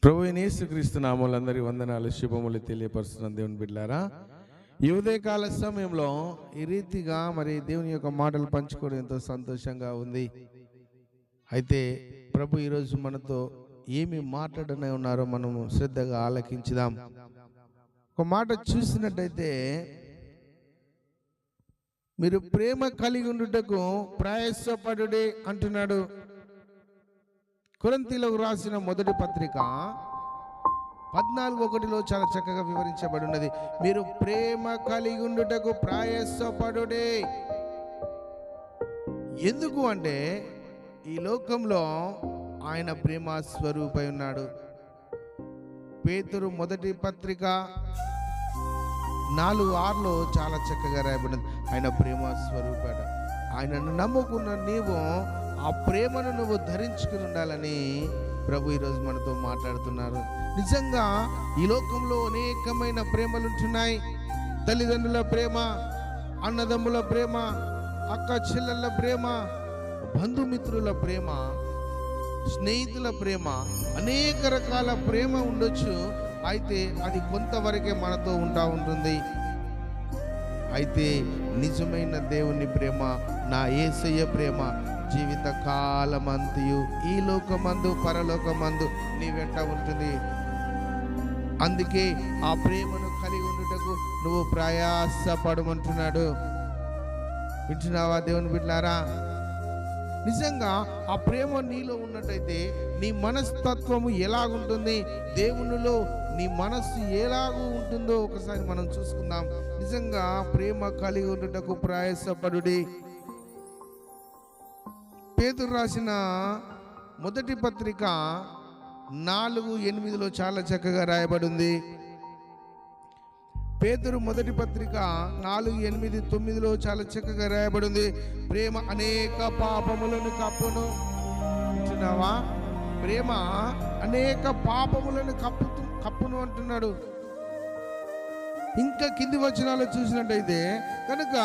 ప్రభువైన యేసుక్రీస్తు నామములో అందరి వందనాలు శుభములు తెలియపరుస్తున్న దేవుని బిడ్డలారా, ఈ ఉదయకాల సమయంలో ఈ రీతిగా మరి దేవుని యొక్క మాటలు పంచుకోవడం ఎంతో సంతోషంగా ఉంది. అయితే ప్రభు ఈరోజు మనతో ఏమి మాట్లాడనే ఉన్నారో మనము శ్రద్ధగా ఆలకించుదాం. ఒక మాట చూసినట్టయితే, మీరు ప్రేమ కలిగి ఉండుటకు ప్రయాసపడుడే అంటున్నాడు. కొరింథీయులకు రాసిన మొదటి పత్రిక 14:1 చాలా చక్కగా వివరించబడి ఉన్నది. మీరు ప్రేమ కలిగి ఉండుటకు ప్రయాసపడుడే. ఎందుకు అంటే ఈ లోకంలో ఆయన ప్రేమ స్వరూపై ఉన్నాడు. పేతురు మొదటి పత్రిక 4:6 చాలా చక్కగా రాయబడింది. ఆయన ప్రేమ స్వరూపట. ఆయనను నమ్ముకున్న నీవు ఆ ప్రేమను నువ్వు ధరించుకుని ఉండాలని ప్రభు ఈరోజు మనతో మాట్లాడుతున్నారు. నిజంగా ఈ లోకంలో అనేకమైన ప్రేమలు ఉంటున్నాయి. తల్లిదండ్రుల ప్రేమ, అన్నదమ్ముల ప్రేమ, అక్క చెల్లెళ్ళ ప్రేమ, బంధుమిత్రుల ప్రేమ, స్నేహితుల ప్రేమ, అనేక రకాల ప్రేమ ఉండొచ్చు. అయితే అది కొంతవరకే మనతో ఉంటుంది. అయితే నిజమైన దేవుని ప్రేమ, నా యేసయ్య ప్రేమ జీవిత కాలమంతయు ఈ లోకమందు పరలోకమందు నీ వెంట ఉంటుంది. అందుకే ఆ ప్రేమను కలిగి ఉండుటకు నువ్వు ప్రయాసపడమంటున్నాడు. వింటున్నావా దేవుని బిడ్డలారా? నిజంగా ఆ ప్రేమ నీలో ఉన్నట్టయితే నీ మనస్తత్వము ఎలాగుంటుంది, దేవునిలో నీ మనస్సు ఎలాగూ ఉంటుందో ఒకసారి మనం చూసుకుందాం. నిజంగా ప్రేమ కలిగి ఉండుటకు ప్రయాసపడుడి. పేతురు రాసిన మొదటి పత్రిక 4:8 చాలా చక్కగా రాయబడి ఉంది. పేతురు మొదటి పత్రిక 4:8, 9 చాలా చక్కగా రాయబడి ఉంది. ప్రేమ అనేక పాపములను కప్పును. వింటున్నావా? ప్రేమ అనేక పాపములను కప్పును అంటున్నాడు. ఇంకా కింది వచనాలు చూసినట్టయితే, కనుక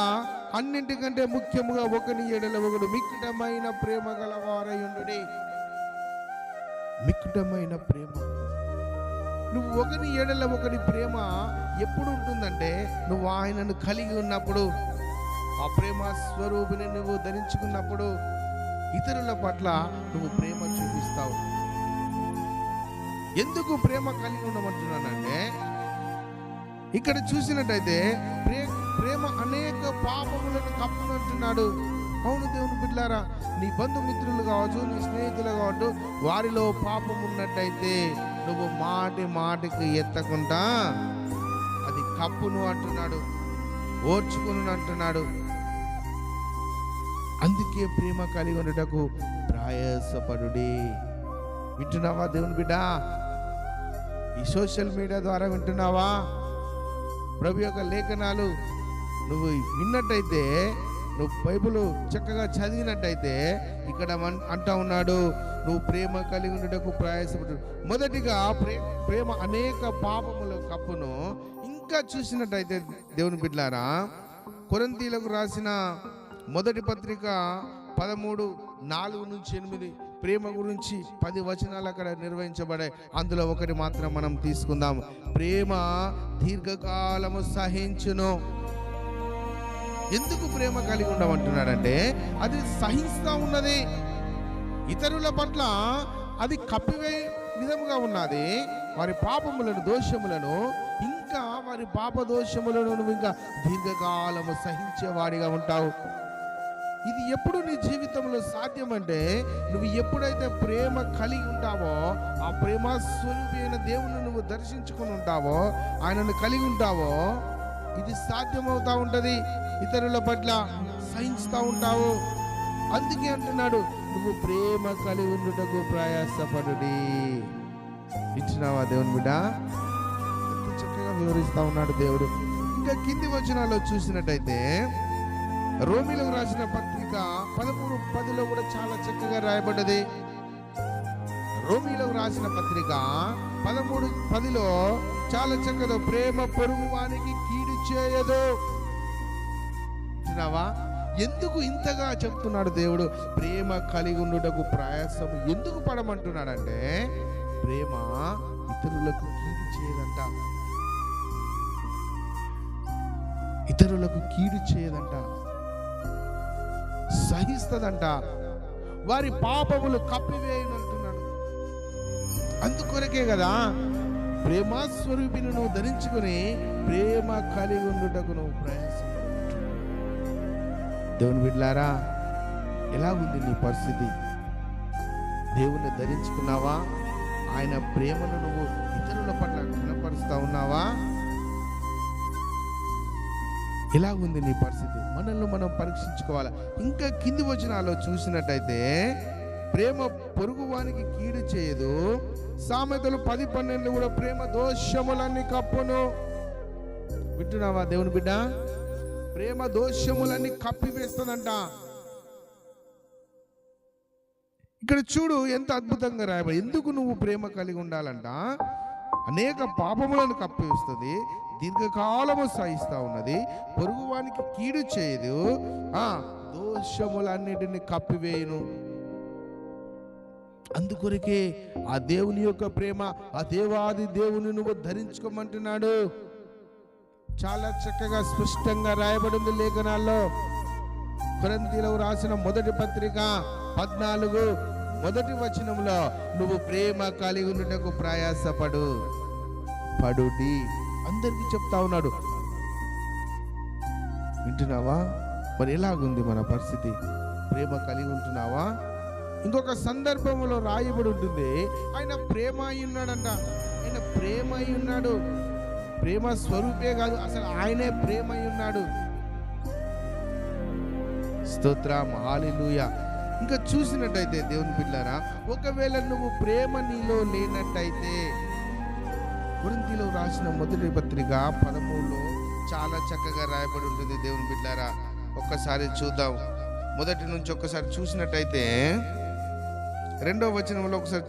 అన్నింటికంటే ముఖ్యముగా ఒకని ఎడల ఒకడు మిక్కుటమైన ప్రేమ గలవారయుండుడి. మిక్కుటమైన ప్రేమ. నువ్వు ఒకని ఎడల ఒకని ప్రేమ ఎప్పుడు ఉంటుందంటే, నువ్వు ఆయనను కలిగి ఉన్నప్పుడు, ఆ ప్రేమ స్వరూపిని నువ్వు ధరించుకున్నప్పుడు ఇతరుల పట్ల నువ్వు ప్రేమ చూపిస్తావు. ఎందుకు ప్రేమ కలిగి ఉండమంటున్నానంటే, ఇక్కడ చూసినట్టయితే ప్రేమ అనేక పాపములను కప్పునంటున్నాడు. అవును దేవుని బిడ్డలారా, నీ బంధుమిత్రులు కావచ్చు, నీ స్నేహితులు కావచ్చు, వారిలో పాపం ఉన్నట్టయితే నువ్వు మాటికి ఎత్తకుండా అది కప్పును అంటున్నాడు, ఓర్చుకును అంటున్నాడు. అందుకే ప్రేమ కలిగి ఉండటకు ప్రయాసపడుడి. వింటున్నావా దేవుని బిడ్డ? ఈ సోషల్ మీడియా ద్వారా వింటున్నావా? ప్రభు యొక్క లేఖనాలు నువ్వు విన్నట్టయితే, నువ్వు బైబిల్ చక్కగా చదివినట్టయితే ఇక్కడ అంటా ఉన్నాడు, నువ్వు ప్రేమ కలిగి ఉండటకు ప్రయాసపడు. మొదటిగా ప్రేమ అనేక పాపముల కప్పును. ఇంకా చూసినట్టయితే దేవుని బిడ్డలారా, కొరింథీయులకు రాసిన మొదటి పత్రిక 13:4-8 ప్రేమ గురించి 10 వచనాలు అక్కడ నిర్వహించబడాయి. అందులో ఒకటి మాత్రం మనం తీసుకుందాం. ప్రేమ దీర్ఘకాలము సహించును. ఎందుకు ప్రేమ కలిగి ఉండమంటున్నాడంటే, అది సహిస్తూ ఉన్నది. ఇతరుల పట్ల అది కప్పివే విధముగా ఉన్నది. వారి పాపములను, దోషములను, ఇంకా వారి పాప దోషములను నువ్వు ఇంకా దీర్ఘకాలము సహించేవాడిగా ఉంటావు. ఇది ఎప్పుడు నీ జీవితంలో సాధ్యమంటే, నువ్వు ఎప్పుడైతే ప్రేమ కలిగి ఉంటావో, ఆ ప్రేమ స్వరూపి అయిన దేవుని నువ్వు దర్శించుకుని ఉంటావో, ఆయనను కలిగి ఉంటావో, ఇది సాధ్యమవుతా ఉంటుంది. ఇతరుల పట్ల సహించుతూ ఉంటావు. అందుకే అంటున్నాడు, నువ్వు ప్రేమ కలిగి ఉండుటకు ప్రయాసపడుడి. ఇచ్చినావా దేవుని బిడ్డ? ఎంత చక్కగా వివరిస్తూ ఉన్నాడు దేవుడు. ఇంకా కింది వచనాల్లో చూసినట్టయితే, రోమీయులకు రాసిన పత్రిక 13:10 కూడా చాలా చక్కగా రాయబడ్డది. రోమీయులకు రాసిన పత్రిక 13:10 చాలా చక్కగా, ప్రేమ పొరుగు వానికి కీడు చేయదు. వింటున్నావా? ఎందుకు ఇంతగా చెప్తున్నాడు దేవుడు? ప్రేమ కలిగి ఉండుటకు ప్రయాసం ఎందుకు పడమంటున్నాడంటే, ప్రేమ ప్రేమ ఇతరులకు కీడు చేయదంట. ఇతరులకు కీడు చేయదంట, సహిస్తదంట. వారి పాపములు కప్పివేయనంటున్నాడు. అందుకొరకే కదా ప్రేమ స్వరూపిని నువ్వు ధరించుకుని ప్రేమ కలిగి ఉండుటకు నువ్వు ప్రయాసపడు. దేవుని బిడ్డలారా, ఎలా ఉంది నీ పరిస్థితి? దేవుణ్ణి ధరించుకున్నావా? ఆయన ప్రేమను నువ్వు ఇతరుల పట్ల కనపరుస్తా ఉన్నావా? ఎలా ఉంది నీ పరిస్థితి? మనల్ని మనం పరీక్షించుకోవాలి. ఇంకా కింది వచనాల్లో చూసినట్టయితే ప్రేమ పొరుగువానికి కీడు చేయదు. సామెతలు 10:12 కూడా ప్రేమ దోషములన్నీ కప్పును. వింటున్నావా దేవుని బిడ్డ? ప్రేమ దోషములన్నీ కప్పివేస్తుందంట. ఇక్కడ చూడు ఎంత అద్భుతంగా రాయబడి. ఎందుకు నువ్వు ప్రేమ కలిగి ఉండాలంట? అనేక పాపములను కప్పివేస్తుంది, దీర్ఘకాలము సహిస్తా ఉన్నది, పొరుగువానికి కీడు చేయదు, దోషములన్నిటిని కప్పివేయును. అందుకొరకే ఆ దేవుని యొక్క ప్రేమ, ఆ దేవాది దేవుని నువ్వు ధరించుకోమంటున్నాడు. చాలా చక్కగా స్పష్టంగా రాయబడింది లేఖనాల్లో. కొరింథీయులకు రాసిన మొదటి పత్రిక 14 మొదటి వచనంలో నువ్వు ప్రేమ కలిగి ఉండుటకు ప్రయాసపడు పడుడి అందరికీ చెప్తా ఉన్నాడు. వింటున్నావా? మరి ఎలాగుంది మన పరిస్థితి? ప్రేమ కలిగి ఉంటున్నావా? ఇంకొక సందర్భంలో రాయబడి ఉంటుంది, ఆయన ప్రేమ అయి ఉన్నాడంట. ఆయన ప్రేమ అయి ఉన్నాడు. ప్రేమ స్వరూపే కాదు, అసలు ఆయనే ప్రేమ అయి ఉన్నాడు. స్తోత్రం, హల్లెలూయా. ఇంకా చూసినట్టయితే దేవుని బిడ్డలారా, ఒకవేళ నువ్వు ప్రేమ నీలో లేనట్టయితే, కొరింథీయులకు రాసిన మొదటి పత్రిక 13లో చాలా చక్కగా రాయబడి ఉంటుంది. దేవుని బిడ్డలారా, ఒక్కసారి చూద్దాం. మొదటి నుంచి ఒక్కసారి చూసినట్టయితే 2వ వచనంలో ఒకసారి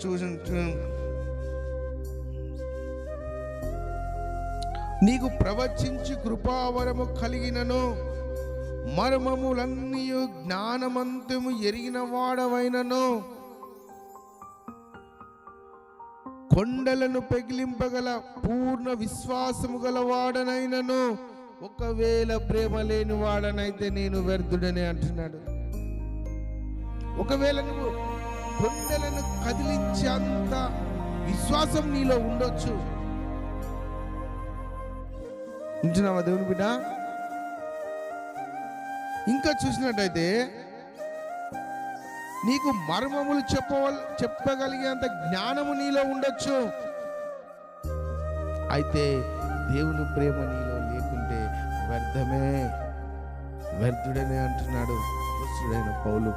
నీకు ప్రవచించి కృపావరము కలిగినను, మర్మములన్నీ జ్ఞానమంతము ఎరిగిన వాడవైనను, కొండలను పెగిలింపగల పూర్ణ విశ్వాసము గల వాడనైనను, ఒకవేళ ప్రేమ లేని వాడనైతే నేను వ్యర్థుడని అంటున్నాడు. ఒకవేళ నువ్వు కొండలను కదిలించే అంత విశ్వాసం నీలో ఉండొచ్చు. వింటున్నావా దేవుని బిడ్డ? ఇంకా చూసినట్టయితే నీకు మర్మములు చెప్పగలిగేంత జ్ఞానము నీలో ఉండొచ్చు. అయితే దేవుని ప్రేమ నీలో లేకుంటే వ్యర్థమే, వ్యర్థుడనే అంటున్నాడు అపొస్తలుడైన పౌలు.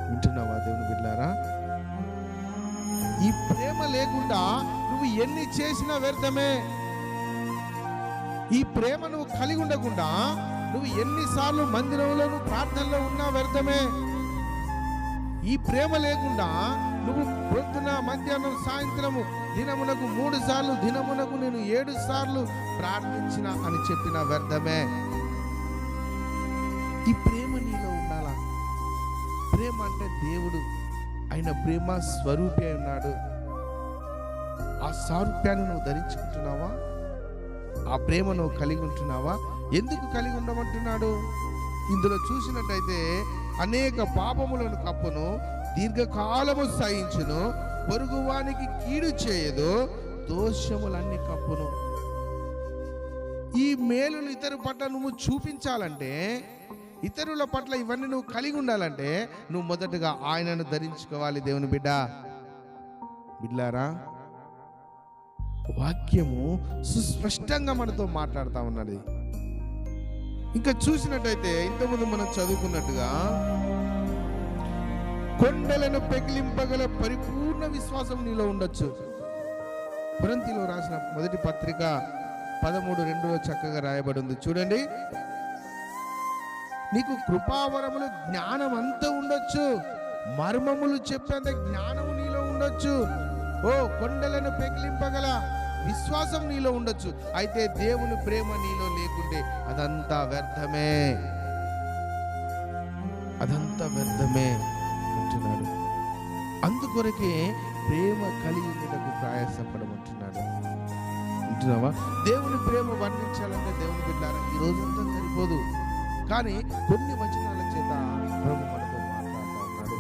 వింటున్నావా దేవుని బిడ్డలారా? ఈ ప్రేమ లేకుండా నువ్వు ఎన్ని చేసినా వ్యర్థమే. ఈ ప్రేమ నువ్వు కలిగి ఉండకుండా నువ్వు ఎన్నిసార్లు మందిరంలో నువ్వు ప్రార్థనలో ఉన్నా వ్యర్థమే. ఈ ప్రేమ లేకుండా నువ్వు పొద్దున, మధ్యాహ్నం, సాయంత్రము దినమునకు 3 సార్లు, దినమునకు నేను 7 సార్లు ప్రార్థించిన అని చెప్పిన వ్యర్థమే. ఈ ప్రేమ నీలో ఉండాలా? ప్రేమ అంటే దేవుడు, ఆయన ప్రేమ స్వరూపి అయి ఉన్నాడు. ఆ స్వరూప్యాన్ని నువ్వు ధరించుకుంటున్నావా? ఆ ప్రేమ నువ్వు కలిగి ఉంటున్నావా? ఎందుకు కలిగి ఉండమంటున్నాడు? ఇందులో చూసినట్టయితే అనేక పాపములను కప్పును, దీర్ఘకాలము సహించును, పొరుగువానికి కీడు చేయదు, దోషములన్నీ కప్పును. ఈ మేలులు ఇతరుల పట్ల నువ్వు చూపించాలంటే, ఇతరుల పట్ల ఇవన్నీ నువ్వు కలిగి ఉండాలంటే నువ్వు మొదటగా ఆయనను ధరించుకోవాలి. దేవుని బిడ్డారా, వాక్యము సుస్పష్టంగా మనతో మాట్లాడుతూ ఉన్నది. ఇంకా చూసినట్టయితే ఇంతకుముందు మనం చదువుకున్నట్టుగా కొండలను పెగిలింపగల పరిపూర్ణ విశ్వాసం నీలో ఉండొచ్చు. కొరింథీయులకు రాసిన మొదటి పత్రిక 13:2 చక్కగా రాయబడి ఉంది. చూడండి, నీకు కృపావరములు జ్ఞానం అంతా ఉండొచ్చు, మర్మములు చెప్పేంత జ్ఞానము నీలో ఉండొచ్చు, కొండలను పెగిలింపగల విశ్వాసం నీలో ఉండొచ్చు. అయితే దేవుని ప్రేమ నీలో లేకుంటే అదంతా వ్యర్థమే, అదంతా వ్యర్థమే అంటున్నాడు. అందుకొరకే ప్రేమ కలిగి ఉండటకు ప్రయాసపడమంటున్నాడు. వింటున్నావా? దేవుని ప్రేమ వర్ణించాలంటే దేవుని బిడ్డారా ఈ రోజంతా సరిపోదు, కానీ కొన్ని వచనాల చేత ప్రభు మనతో మాట్లాడుతూ ఉన్నాడు.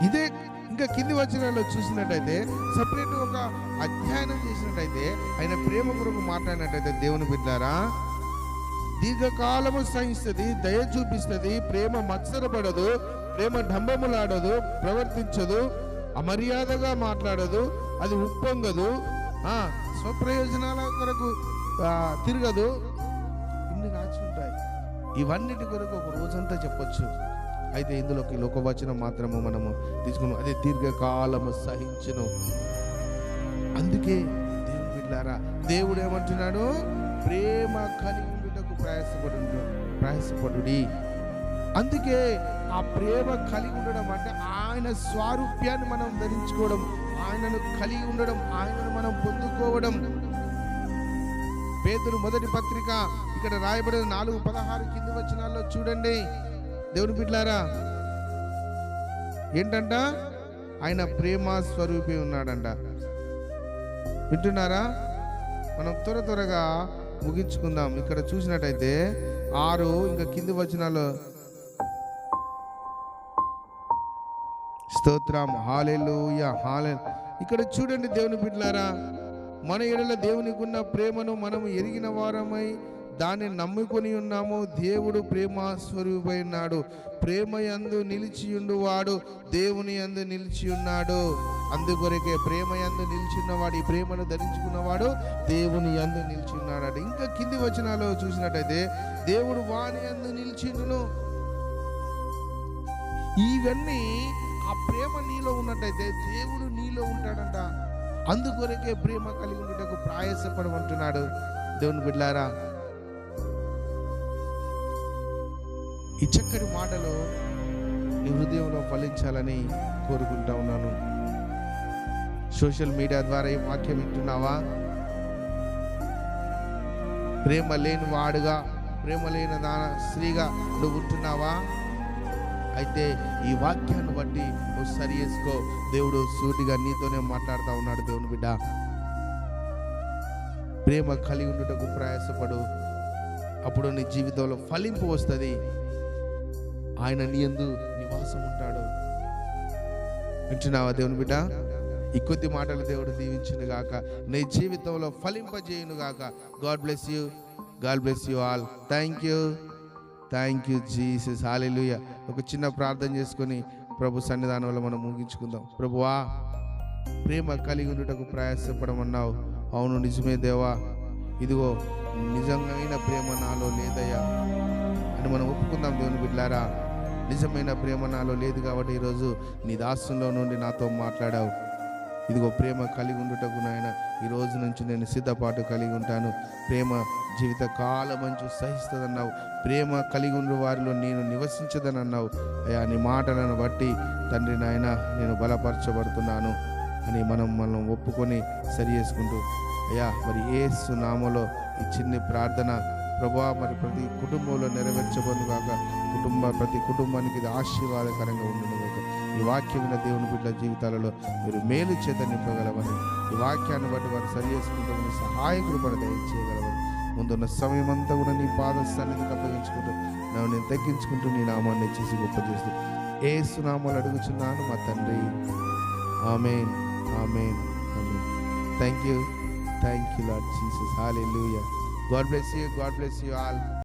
ఇదే ఇంకా కింది వచనాల్లో చూసినట్టయితే సపరేట్ ఒక అధ్యయనం చేసినట్టయితే ఆయన ప్రేమ కొరకు మాట్లాడినట్టయితే దేవుని బిడ్డారా, దీర్ఘకాలము సహిస్తుంది, దయ చూపిస్తుంది, ప్రేమ మత్సరపడదు, ప్రేమ డంబములాడదు, ప్రవర్తించదు, అమర్యాదగా మాట్లాడదు, అది ఉప్పొంగదు, స్వప్రయోజనాల కొరకు తిరగదు. ఇన్ని రాసి ఉంటాయి. ఇవన్నిటి కొరకు ఒక రోజంతా చెప్పొచ్చు. అయితే ఇందులోకి ఒక వచనం మాత్రము మనము తీసుకున్నాం, అదే దీర్ఘకాలము సహించును. అందుకే దేవుని బిడ్డలారా దేవుడు ఏమంటున్నాడు? ప్రేమ కలిగి ఉండుటకు ప్రయాసపడుడి. అందుకే ఆ ప్రేమ కలిగి ఉండడం అంటే ఆయన స్వారూప్యాన్ని మనం ధరించుకోవడం, ఆయనను కలిగి ఉండడం, ఆయనను మనం పొందుకోవడం. పేతురు మొదటి పత్రిక ఇక్కడ రాయబడిన 4:16 కింది వచనాల్లో చూడండి దేవుని బిడ్డలారా, ఏంటంట? ఆయన ప్రేమ స్వరూపి ఉన్నాడంట. వింటున్నారా? మనం త్వరగా ముగించుకుందాం. ఇక్కడ చూసినట్టయితే 6 ఇంకా కింది వచనాలు, స్తోత్రం, హల్లెలూయా, ఇక్కడ చూడండి దేవుని బిడ్డలారా, మన ఎడల దేవునికి ఉన్న ప్రేమను మనము ఎరిగిన వారమై దాన్ని నమ్ముకొని ఉన్నాము. దేవుడు ప్రేమ స్వరూపై ఉన్నాడు. ప్రేమ యందు నిలిచియుండు వాడు దేవుని యందు నిలిచి ఉన్నాడు. అందుకొరకే ప్రేమ యందు నిలిచిన్నవాడు, ఈ ప్రేమను ధరించుకున్నవాడు దేవుని యందు నిలిచి ఉన్నాడు. ఇంకా కింది వచనాలు చూసినట్టయితే దేవుడు వాని యందు నిలిచిండును. ఇవన్నీ ఆ ప్రేమ నీలో ఉన్నట్టయితే దేవుడు నీలో ఉంటాడంట. అందుకొరకే ప్రేమ కలిగి ఉండటకు ప్రయాసపడమంటున్నాడు. దేవుని బిడ్డలారా, ఈ చక్కటి మాటలు నీ హృదయంలో ఫలించాలని కోరుకుంటా ఉన్నాను. సోషల్ మీడియా ద్వారా ఈ వాక్యం వింటున్నావా? ప్రేమ లేని వాడుగా, ప్రేమ లేని స్త్రీగా నువ్వు ఉంటున్నావా? అయితే ఈ వాక్యాన్ని బట్టి నువ్వు సరి చేసుకో. దేవుడు సూటిగా నీతోనే మాట్లాడుతూ ఉన్నాడు. దేవుని బిడ్డ, ప్రేమ కలిగి ఉండుటకు ప్రయాసపడు, అప్పుడు నీ జీవితంలో ఫలింపు వస్తుంది. ఆయన నీ యందు నివాసం ఉంటాడు. వింటున్నావా దేవుని బిడ్డ? ఈ కొద్ది మాటలు దేవుడు దీవించును గాక, నీ జీవితంలో ఫలింపజేయును గాక. God bless you all. Thank you Jesus. Hallelujah. ఒక చిన్న ప్రార్థన చేసుకొని ప్రభు సన్నిధానంలో మనం ముగించుకుందాం. ప్రభువా, ప్రేమ కలిగి ఉండుటకు ప్రయాసపడమన్నావు. అవును, నిజమే దేవా. ఇదిగో నిజమైన ప్రేమ నాలో లేదయ్యా అని మనం ఒప్పుకుందాం. దేవుని బిడ్డలారా, నిజమైన ప్రేమ నాలో లేదు కాబట్టి ఈరోజు నీ దాస్యంలో నుండి నాతో మాట్లాడావు. ఇదిగో ప్రేమ కలిగి ఉండుటకు నాయన ఈ రోజు నుంచి నేను సిద్ధపాటు కలిగి ఉంటాను. ప్రేమ జీవిత కాలమంచు సహిస్తుందన్నావు. ప్రేమ కలిగి ఉండే వారిలో నేను నివసించదని అన్నావు. అయ్యా, నీ మాటలను బట్టి తండ్రి నాయన నేను బలపరచబడుతున్నాను అని మనం ఒప్పుకొని సరి చేసుకుంటూ, అయ్యా మరి యేసు నామములో ఈ చిన్ని ప్రార్థన ప్రభువా మరి ప్రతి కుటుంబంలో నెరవేర్చబడును గాక. ప్రతి కుటుంబానికి ఇది ఆశీర్వాదకరంగా ఉండును గాక. ఈ వాక్యం విన్న దేవుని బిడ్డల జీవితాలలో మీరు మేలు చేత నింపగలవని, ఈ వాక్యాన్ని బట్టి వారు సరి చేసుకుంటూ సహాయ కృపను దయచేయగలవని, ముందున్న సమయం అంతా కూడా నీ పాద సన్నిధికి అప్పగించుకుంటూ నేను తగ్గించుకుంటూ నీ నామాన్ని చేసి గొప్ప చేస్తూ యేసు నామములో అడుగుచున్నాను మా తండ్రి. Amen, amen, amen. Thank you Lord Jesus. Hallelujah. God bless you all.